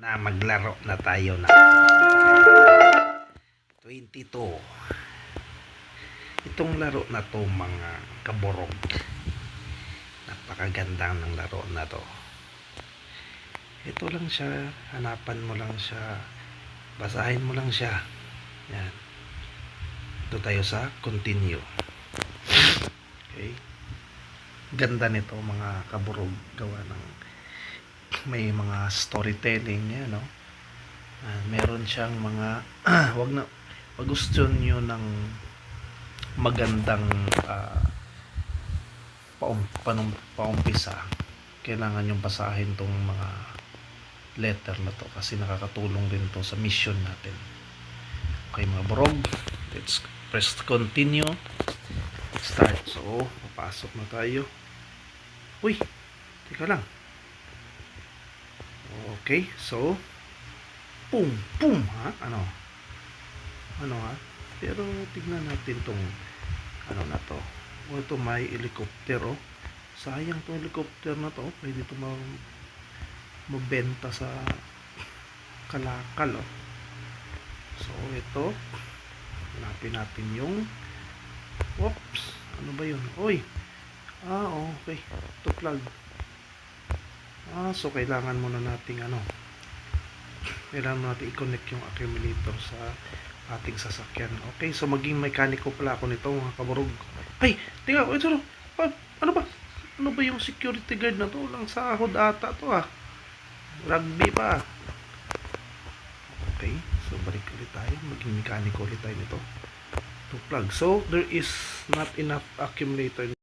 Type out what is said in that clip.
na maglaro na tayo na 22. Itong laro na to mga kaborog, napakaganda ng laro na to. Ito lang siya, hanapan mo lang siya, basahin mo lang siya. Yan. Ito tayo sa continue. Okay. Ganda nito mga kaborog, gawa ng may mga storytelling yan, no? Meron siyang mga wag gusto niyo ng magandang paumpisa, kailangan yung basahin tong mga letter na to kasi nakakatulong din to sa mission natin. Okay mga borog, let's press continue, start. So papasok na tayo. Uy, teka lang. Okay, so pum ha, ano ha, pero tignan natin tong ano na to. Ito may helicopter, oh. Sayang tong helicopter na to, pwede ito mabenta sa kalakal, oh. So ito, hanapin natin yung whoops, ano ba yun? Oy, okay, ito plug. So kailangan muna nating kailangan mo natin i-connect yung accumulator sa ating sasakyan. Okay, so maging mekaniko pala ako nito mga kaborog. Ay, tingnan ko, ito, ano ba? Ano ba yung security guard na to? Lang sahod ata to, rugby pa. Okay, so balik ulit tayo, maging mekaniko ulit tayo nito. To plug. So there is not enough accumulator in